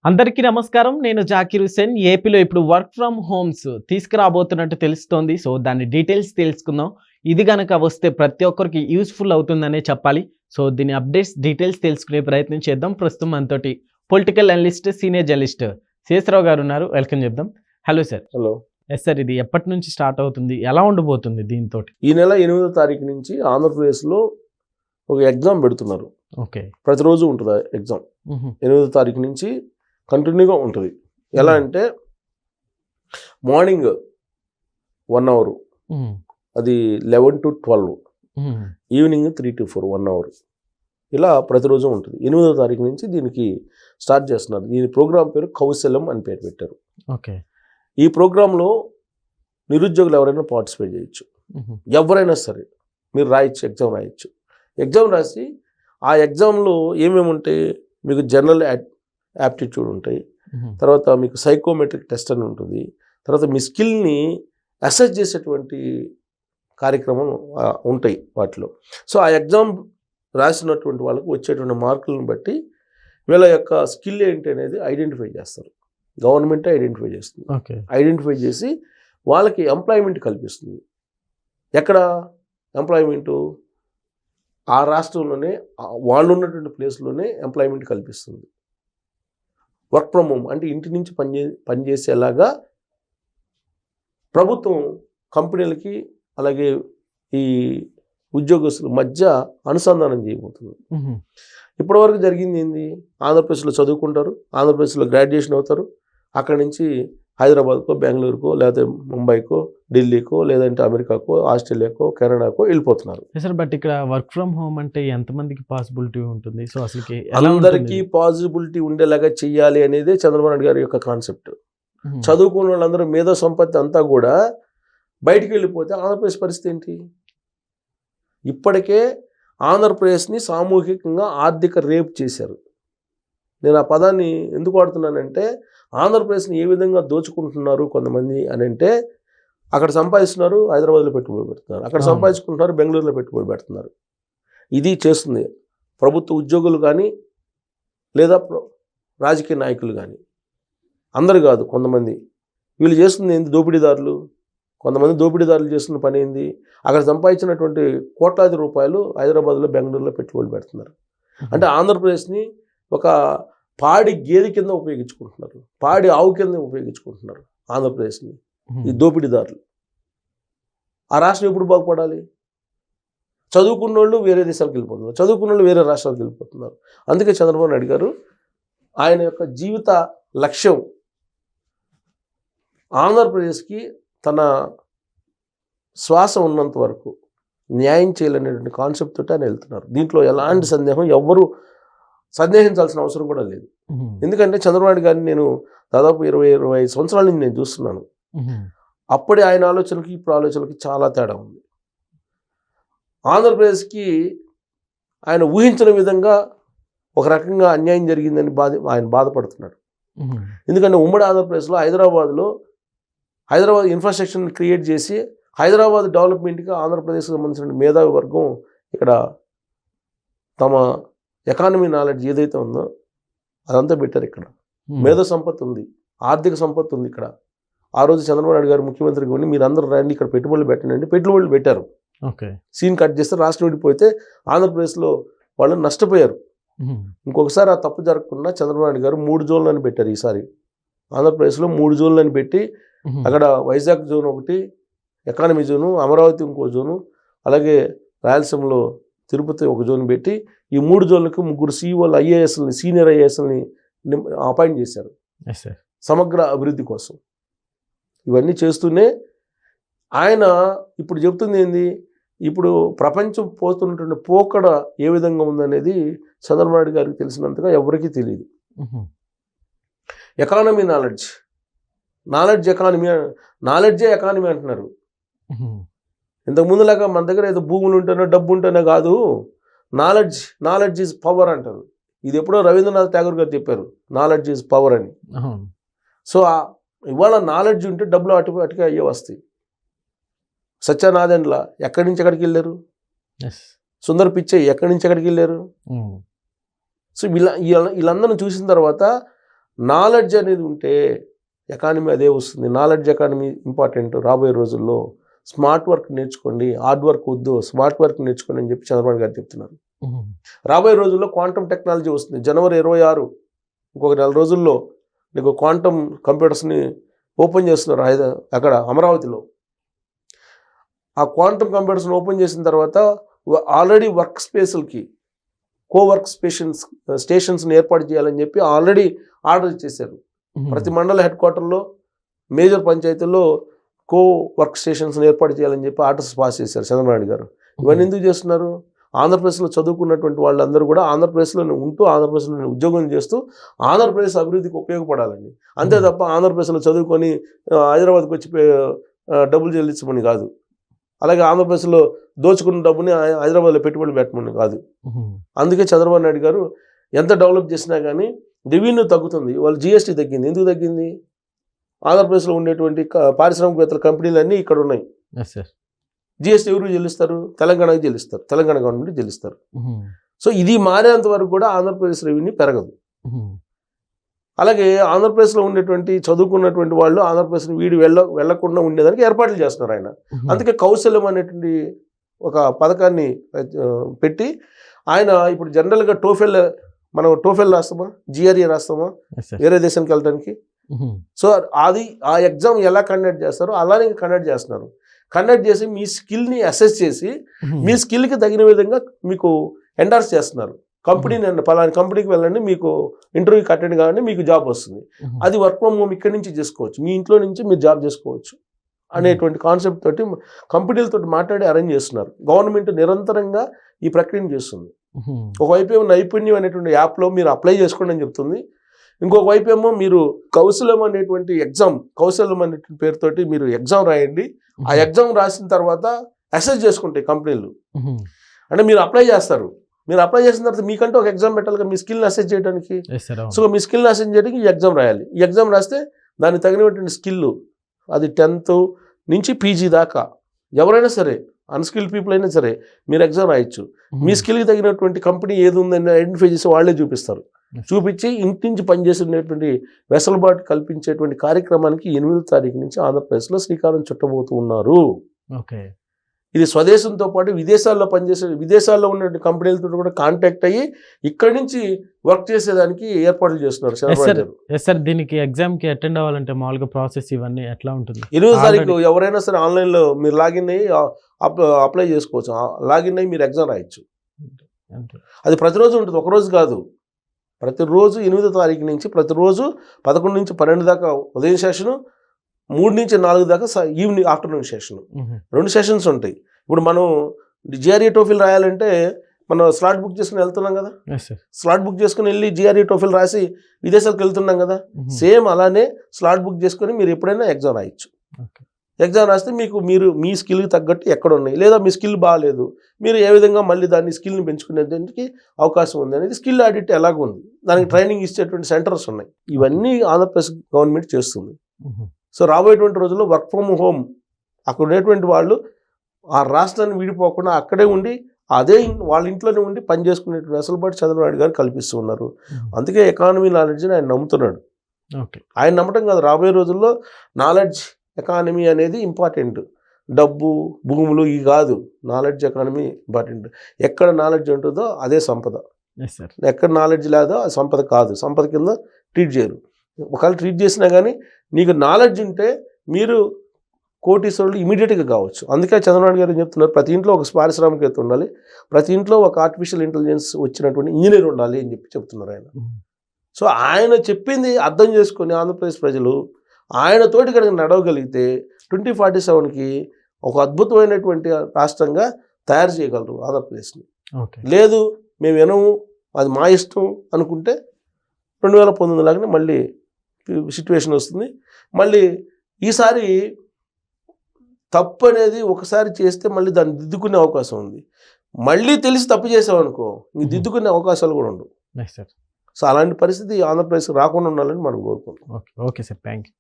అందరికీ నమస్కారం. నేను జాకీర్ హుస్సేన్. ఏపీలో ఇప్పుడు వర్క్ ఫ్రమ్ హోమ్స్ తీసుకురాబోతున్నట్టు తెలుస్తోంది. సో దాని డీటెయిల్స్ తెలుసుకుందాం. ఇది గనక వస్తే ప్రతి ఒక్కరికి యూస్ఫుల్ అవుతుందనే చెప్పాలి. సో దీని అప్డేట్స్ డీటెయిల్స్ తెలుసుకునే ప్రయత్నం చేద్దాం. ప్రస్తుతం మనతోటి political analyst, senior journalist Seshrao గారు ఉన్నారు. వెల్కమ్ చెప్దాం. Hello sir. Hello. Yes sir, ఇది ఎప్పటి నుంచి స్టార్ట్ అవుతుంది, ఎలా ఉండబోతుంది దీంతో? ఈ నెల 8వ తారీఖు నుంచి ఆంధ్రప్రదేశ్లో ఒక ఎగ్జామ్ పెడుతున్నారు. ఓకే, ప్రతిరోజు ఉంటుంది ఎగ్జామ్. 8వ తారీఖు నుంచి కంటిన్యూగా ఉంటుంది. ఎలా అంటే మార్నింగ్ 1 hour, అది 11 to 12, ఈవినింగ్ 3 to 4 1 hour, ఇలా ప్రతిరోజు ఉంటుంది. 8వ తారీఖు నుంచి దీనికి స్టార్ట్ చేస్తున్నారు. దీని ప్రోగ్రామ్ పేరు కౌశలం అని పేరు పెట్టారు. ఓకే, ఈ ప్రోగ్రాంలో నిరుద్యోగులు ఎవరైనా పార్టిసిపేట్ చేయొచ్చు. ఎవరైనా సరే మీరు రాయొచ్చు, ఎగ్జామ్ రాయొచ్చు. ఎగ్జామ్ రాసి ఆ ఎగ్జామ్లో ఏమేమి ఉంటాయి, మీకు జనరల్ యాప్టిట్యూడ్ ఉంటాయి, తర్వాత మీకు సైకోమెట్రిక్ టెస్ట్ అని ఉంటుంది, తర్వాత మీ స్కిల్ని అసెస్ చేసేటువంటి కార్యక్రమం ఉంటాయి వాటిలో. సో ఆ ఎగ్జామ్ రాసినటువంటి వాళ్ళకు వచ్చేటువంటి మార్కులను బట్టి వీళ్ళ యొక్క స్కిల్ ఏంటి అనేది ఐడెంటిఫై చేస్తారు. గవర్నమెంటే ఐడెంటిఫై చేస్తుంది. ఐడెంటిఫై చేసి వాళ్ళకి ఎంప్లాయ్మెంట్ కల్పిస్తుంది. ఎక్కడ ఎంప్లాయ్మెంటు? ఆ రాష్ట్రంలోనే వాళ్ళు ఉన్నటువంటి ప్లేస్లోనే ఎంప్లాయ్మెంట్ కల్పిస్తుంది. వర్క్ ఫ్రమ్ హోమ్ అంటే ఇంటి నుంచి పనిచేసేలాగా ప్రభుత్వం కంపెనీలకి అలాగే ఈ ఉద్యోగస్తుల మధ్య అనుసంధానం చేయబోతుంది. ఇప్పటివరకు జరిగింది ఏంది? ఆంధ్రప్రదేశ్లో చదువుకుంటారు, ఆంధ్రప్రదేశ్లో గ్రాడ్యుయేషన్ అవుతారు, అక్కడి నుంచి హైదరాబాద్కో, బెంగళూరుకో, లేకపోతే ముంబైకో, ఢిల్లీకో, లేదంటే అమెరికాకో, ఆస్ట్రేలియాకో, కెనడాకో వెళ్ళిపోతున్నారు. సార్, బట్ ఇక్కడ వర్క్ ఫ్రమ్ హోమ్ అంటే ఎంతమందికి పాసిబిలిటీ ఉంటుంది? సో అసలు అందరికీ పాసిబిలిటీ ఉండేలాగా చెయ్యాలి అనేదే చంద్రబాబు నాయుడు గారి యొక్క కాన్సెప్ట్. చదువుకున్న వాళ్ళందరూ మేధో సంపత్తి అంతా కూడా బయటికి వెళ్ళిపోతే ఆంధ్రప్రదేశ్ పరిస్థితి ఏంటి? ఇప్పటికే ఆంధ్రప్రదేశ్ని సామూహికంగా ఆర్థిక రేప్ చేశారు. నేను ఆ పదాన్ని ఎందుకు వాడుతున్నానంటే, ఆంధ్రప్రదేశ్ని ఏ విధంగా దోచుకుంటున్నారు కొంతమంది అని అంటే, అక్కడ సంపాదిస్తున్నారు, హైదరాబాద్లో పెట్టుబడి పెడుతున్నారు, అక్కడ సంపాదించుకుంటున్నారు, బెంగళూరులో పెట్టుబడి పెడుతున్నారు. ఇది చేస్తుంది ప్రభుత్వ ఉద్యోగులు కానీ లేదా రాజకీయ నాయకులు కానీ. అందరు కాదు, కొంతమంది. వీళ్ళు చేస్తుంది ఏంది? దోపిడీదారులు. కొంతమంది దోపిడీదారులు చేస్తున్న పని ఏంది? అక్కడ సంపాదించినటువంటి కోట్లాది రూపాయలు హైదరాబాద్లో, బెంగళూరులో పెట్టుబడి పెడుతున్నారు. అంటే ఆంధ్రప్రదేశ్ని ఒక పాడి గేదె కింద ఉపయోగించుకుంటున్నారు, పాడి ఆవు కింద ఉపయోగించుకుంటున్నారు ఆంధ్రప్రదేశ్ని ఈ దోపిడీదారులు. ఆ రాష్ట్రం ఎప్పుడు బాగుపడాలి? చదువుకున్న వాళ్ళు వేరే దేశాలకు వెళ్ళిపోతున్నారు, చదువుకున్న వాళ్ళు వేరే రాష్ట్రాలకు వెళ్ళిపోతున్నారు. అందుకే చంద్రబాబు నాయుడు గారు ఆయన యొక్క జీవిత లక్ష్యం ఆంధ్రప్రదేశ్కి తన శ్వాస ఉన్నంత వరకు న్యాయం చేయాలనేటువంటి కాన్సెప్ట్ తోటి ఆయన వెళ్తున్నారు. దీంట్లో ఎలాంటి సందేహం ఎవ్వరూ సందేహించాల్సిన అవసరం కూడా లేదు. ఎందుకంటే చంద్రబాబు నాయుడు గారిని నేను దాదాపు 20-25 సంవత్సరాల నుంచి నేను చూస్తున్నాను. అప్పుడే ఆయన ఆలోచనకి ఇప్పుడు ఆలోచనలకి చాలా తేడా ఉంది. ఆంధ్రప్రదేశ్కి ఆయన ఊహించిన విధంగా ఒక రకంగా అన్యాయం జరిగిందని ఆయన బాధపడుతున్నాడు. ఎందుకంటే ఉమ్మడి ఆంధ్రప్రదేశ్లో హైదరాబాద్ ఇన్ఫ్రాస్ట్రక్చర్ని క్రియేట్ చేసి హైదరాబాద్ డెవలప్మెంట్కి ఆంధ్రప్రదేశ్కి సంబంధించిన మేధావి వర్గం ఇక్కడ తమ ఎకానమీ నాలెడ్జ్ ఏదైతే ఉందో అదంతా పెట్టారు. ఇక్కడ మేధో సంపత్తి ఉంది, ఆర్థిక సంపత్తి ఉంది. ఇక్కడ ఆ రోజు చంద్రబాబు నాయుడు గారు ముఖ్యమంత్రిగా ఉండి మీరు అందరూ రండి ఇక్కడ పెట్టుబడులు పెట్టండి, పెట్టుబడులు పెట్టారు. సీన్ కట్ చేస్తే రాష్ట్రం విడిపోతే ఆంధ్రప్రదేశ్లో వాళ్ళు నష్టపోయారు. ఇంకొకసారి ఆ తప్పు జరగకుండా చంద్రబాబు నాయుడు గారు 3 జోన్లను పెట్టారు. ఈసారి ఆంధ్రప్రదేశ్లో 3 జోన్లను పెట్టి అక్కడ వైజాగ్ జోన్ ఒకటి, ఎకానమీ జోను, అమరావతి ఇంకో జోను, అలాగే రాయలసీమలో తిరుపతి ఒక జోన్ పెట్టి ఈ 3 జోన్లకు 3 సీఈఓలు, ఐఏఎస్ని, సీనియర్ ఐఏఎస్ని అపాయింట్ చేశారు సమగ్ర అభివృద్ధి కోసం. ఇవన్నీ చేస్తూనే ఆయన ఇప్పుడు చెప్తుంది ఏంది, ఇప్పుడు ప్రపంచం పోతున్నటువంటి పోకడ ఏ విధంగా ఉందనేది చంద్రబాబు నాయుడు గారికి తెలిసినంతగా ఎవరికీ తెలియదు. ఎకానమీ నాలెడ్జ్ నాలెడ్జే ఎకానమీ అంటున్నారు. ఇంతకుముందులాగా మన దగ్గర ఏదో భూములు ఉంటేనో డబ్బు ఉంటేనే కాదు, నాలెడ్జ్ ఈజ్ పవర్ అంటారు. ఇది ఎప్పుడో రవీంద్రనాథ్ ఠాగూర్ గారు చెప్పారు, నాలెడ్జ్ ఈజ్ పవర్ అని. సో ఇవాళ నాలెడ్జ్ ఉంటే డబ్బులు అటుగా అయ్యే వస్తాయి. సత్యనారాయణలా ఎక్కడి నుంచి ఎక్కడికి వెళ్ళారు? సుందర్ పిచ్చయ్య ఎక్కడి నుంచి ఎక్కడికి వెళ్ళారు? సో వీళ్ళందరిని చూసిన తర్వాత నాలెడ్జ్ అనేది ఉంటే ఎకానమీ అదే వస్తుంది. Knowledge economy important. రాబోయే రోజుల్లో స్మార్ట్ వర్క్ నేర్చుకోండి, హార్డ్ వర్క్ వద్దు, స్మార్ట్ వర్క్ నేర్చుకోండి అని చెప్పి చంద్రబాబు గారు చెప్తున్నారు. రాబోయే రోజుల్లో క్వాంటమ్ టెక్నాలజీ వస్తుంది. జనవరి 26 ఇంకొక 4 రోజుల్లో నీకు క్వాంటమ్ కంప్యూటర్స్ని ఓపెన్ చేస్తున్నారు అక్కడ అమరావతిలో. ఆ క్వాంటమ్ కంప్యూటర్స్ని ఓపెన్ చేసిన తర్వాత ఆల్రెడీ వర్క్ స్పేస్లకి కోవర్క్ స్టేషన్స్ని ఏర్పాటు చేయాలని చెప్పి ఆల్రెడీ ఆర్డర్ చేశారు. ప్రతి మండల హెడ్ క్వార్టర్లో మేజర్ పంచాయతీల్లో వర్క్ స్టేషన్స్ని ఏర్పాటు చేయాలని చెప్పి ఆర్డర్స్ పాస్ చేశారు చంద్రబాబు గారు. ఇవన్నీ ఎందుకు చేస్తున్నారు? ఆంధ్రప్రదేశ్లో చదువుకున్నటువంటి వాళ్ళందరూ కూడా ఆంధ్రప్రదేశ్లో ఉంటూ ఆంధ్రప్రదేశ్లో ఉద్యోగం చేస్తూ ఆంధ్రప్రదేశ్ అభివృద్ధికి ఉపయోగపడాలని, అంతే తప్ప ఆంధ్రప్రదేశ్లో చదువుకొని హైదరాబాద్కి వచ్చి డబ్బులు చెల్లించమని కాదు. అలాగే ఆంధ్రప్రదేశ్లో దోచుకున్న డబ్బుని హైదరాబాద్లో పెట్టుబడులు పెట్టమని కాదు. అందుకే చంద్రబాబు నాయుడు గారు ఎంత డెవలప్ చేసినా కానీ రెవెన్యూ తగ్గుతుంది. వాళ్ళు జిఎస్టీ తగ్గింది. ఎందుకు తగ్గింది? ఆంధ్రప్రదేశ్లో ఉండేటువంటి పారిశ్రామికవేత్తల కంపెనీలన్నీ ఇక్కడ ఉన్నాయి. జిఎస్టీ ఎవరు చెల్లిస్తారు? తెలంగాణకి చెల్లిస్తారు. తెలంగాణ గవర్నమెంట్ చెల్లిస్తారు. సో ఇది మారేంత వరకు కూడా ఆంధ్రప్రదేశ్ రెవెన్యూ పెరగదు. అలాగే ఆంధ్రప్రదేశ్లో ఉండేటువంటి చదువుకున్నటువంటి వాళ్ళు ఆంధ్రప్రదేశ్ని వెళ్లకుండా ఉండేదానికి ఏర్పాట్లు చేస్తున్నారు ఆయన. అందుకే కౌశల్యం అనేటువంటి ఒక పథకాన్ని పెట్టి ఆయన ఇప్పుడు జనరల్గా మనం టోఫెల్ రాస్తామా, జిఆర్ఏ రాస్తామా వేరే దేశానికి వెళ్ళడానికి. సో అది ఆ ఎగ్జామ్ ఎలా కండక్ట్ చేస్తారో అలానే కండక్ట్ చేస్తున్నారు. కండక్ట్ చేసి మీ స్కిల్ని అసెస్ చేసి మీ స్కిల్కి తగిన విధంగా మీకు ఎండార్స్ చేస్తున్నారు. కంపెనీని పలానా కంపెనీకి వెళ్ళండి, మీకు ఇంటర్వ్యూకి అటెండ్ కావాలంటే మీకు జాబ్ వస్తుంది. అది వర్క్ ఫ్రమ్ హోమ్ ఇక్కడి నుంచి చేసుకోవచ్చు, మీ ఇంట్లో నుంచి మీరు జాబ్ చేసుకోవచ్చు అనేటువంటి కాన్సెప్ట్ తోటి కంపెనీలతో మాట్లాడి అరేంజ్ చేస్తున్నారు. గవర్నమెంట్ నిరంతరంగా ఈ ప్రక్రియను చేస్తుంది. ఒకవైపు ఏమో నైపుణ్యం అనేటువంటి యాప్లో మీరు అప్లై చేసుకోండి అని చెప్తుంది. ఇంకొక వైపు ఏమో మీరు కౌశల్యం అనేటువంటి పేరుతోటి మీరు ఎగ్జామ్ రాయండి. ఆ ఎగ్జామ్ రాసిన తర్వాత అసెస్ చేసుకుంటాయి కంపెనీలు. అంటే మీరు అప్లై చేస్తారు. మీరు అప్లై చేసిన తర్వాత మీకంటే ఒక ఎగ్జామ్ పెట్టాలి మీ స్కిల్ని అసెస్ చేయడానికి. సో మీ స్కిల్ని అసెస్ చేయడానికి ఈ ఎగ్జామ్ రాయాలి. ఈ ఎగ్జామ్ రాస్తే దానికి తగినటువంటి స్కిల్ అది 10th నుంచి పీజీ దాకా ఎవరైనా సరే, అన్స్కిల్డ్ పీపుల్ అయినా సరే మీరు ఎగ్జామ్ రాయొచ్చు. మీ స్కిల్కి తగినటువంటి కంపెనీ ఏది ఉందని ఐడెంటిఫై చేసి వాళ్ళే చూపిస్తారు. చూపించి ఇంటి నుంచి పనిచేసేటువంటి వెసులుబాటు కల్పించేటువంటి కార్యక్రమానికి 8వ తారీఖు నుంచి ఆంధ్రప్రదేశ్లో శ్రీకారం చుట్టబోతూ ఉన్నారు. ఇది స్వదేశంతో పాటు విదేశాల్లో ఉన్న కంపెనీలతో కూడా కాంటాక్ట్ అయ్యి ఇక్కడి నుంచి వర్క్ చేసేదానికి ఏర్పాట్లు చేస్తున్నారు. సార్ దీనికి ఎగ్జామ్ కి అటెండ్ అవ్వాలంటే మామూలుగా ప్రాసెస్ ఇవన్నీ ఎట్లా ఉంటుంది? 8వ తారీఖు ఎవరైనా సరే ఆన్లైన్లో మీరు లాగిన్ అయ్యి అప్లై చేసుకోవచ్చు. లాగిన్ అయ్యి మీరు ఎగ్జామ్ రాయొచ్చు. అది ప్రతిరోజు ఉంటుంది, ఒకరోజు కాదు. ప్రతిరోజు 8వ తారీఖు నుంచి ప్రతిరోజు 11 నుంచి 12 దాకా ఉదయం సెషను, 3 నుంచి 4 దాకా ఈవినింగ్ ఆఫ్టర్నూన్ సెషన్. 2 సెషన్స్ ఉంటాయి. ఇప్పుడు మనం జిఆర్ఏ టోఫిల్ రాయాలంటే మనం స్లాట్ బుక్ చేసుకుని వెళ్తున్నాం కదా. స్లాట్ బుక్ చేసుకుని వెళ్ళి జిఆర్ఏ టోఫిల్ రాసి విదేశాలకు వెళ్తున్నాం కదా. సేమ్ అలానే స్లాట్ బుక్ చేసుకొని మీరు ఎప్పుడైనా ఎగ్జామ్ రాయొచ్చు. ఎగ్జామ్ రాస్తే మీరు మీ స్కిల్కి తగ్గట్టు ఎక్కడ ఉన్నాయి, లేదా మీ స్కిల్ బాగాలేదు, మీరు ఏ విధంగా మళ్ళీ దాన్ని స్కిల్ని పెంచుకునేదానికి అవకాశం ఉంది అనేది స్కిల్ ఆడిట్ ఎలాగ ఉంది, దానికి ట్రైనింగ్ ఇచ్చేటువంటి సెంటర్స్ ఉన్నాయి. ఇవన్నీ ఆంధ్రప్రదేశ్ గవర్నమెంట్ చేస్తుంది. సో రాబోయేటువంటి రోజుల్లో వర్క్ ఫ్రమ్ హోమ్ అక్కడ ఉండేటువంటి వాళ్ళు ఆ రాష్ట్రాన్ని విడిపోకుండా అక్కడే ఉండి వాళ్ళ ఇంట్లోనే ఉండి పని చేసుకునేటువంటి వెసులుబాటు చంద్రబాబు నాయుడు గారు కల్పిస్తూ ఉన్నారు. అందుకే ఎకానమీ నాలెడ్జ్ని ఆయన నమ్ముతున్నాడు. ఆయన నమ్మటం కాదు, రాబోయే రోజుల్లో నాలెడ్జ్ ఎకానమీ అనేది ఇంపార్టెంట్. డబ్బు భూములు ఇవి కాదు, నాలెడ్జ్ ఎకానమీ ఇంపార్టెంట్. ఎక్కడ నాలెడ్జ్ ఉంటుందో అదే సంపద. ఎక్కడ నాలెడ్జ్ లేదో అది సంపద కాదు, సంపద కింద ట్రీట్ చేయరు. ఒకవేళ ట్రీట్ చేసినా కానీ నీకు నాలెడ్జ్ ఉంటే మీరు కోటీశ్వరులు ఇమీడియట్గా కావచ్చు. అందుకే చంద్రబాబు గారు చెప్తున్నారు ప్రతి ఇంట్లో ఒక పారిశ్రామికవేత్త ఉండాలి, ప్రతి ఇంట్లో ఒక ఆర్టిఫిషియల్ ఇంటెలిజెన్స్ వచ్చినటువంటి ఇంజనీర్ ఉండాలి అని చెప్తున్నారు ఆయన. సో ఆయన చెప్పింది అర్థం చేసుకొని ఆంధ్రప్రదేశ్ ప్రజలు ఆయనతోటి కనుక నడవగలిగితే 2047కి ఒక అద్భుతమైనటువంటి రాష్ట్రంగా తయారు చేయగలరు ఆంధ్రప్రదేశ్ని. లేదు మేము వినము అది మా ఇష్టం అనుకుంటే 2019 లాగానే మళ్ళీ సిచ్యువేషన్ వస్తుంది. మళ్ళీ ఈసారి తప్పు అనేది ఒకసారి చేస్తే మళ్ళీ దాన్ని దిద్దుకునే అవకాశం ఉంది. మళ్ళీ తెలిసి తప్పు చేసామనుకో ఇంక దిద్దుకునే అవకాశాలు కూడా ఉండవు. సో అలాంటి పరిస్థితి ఆంధ్రప్రదేశ్కి రాకుండా ఉండాలని మనం కోరుకుంటున్నాం. Okay sir, thank you.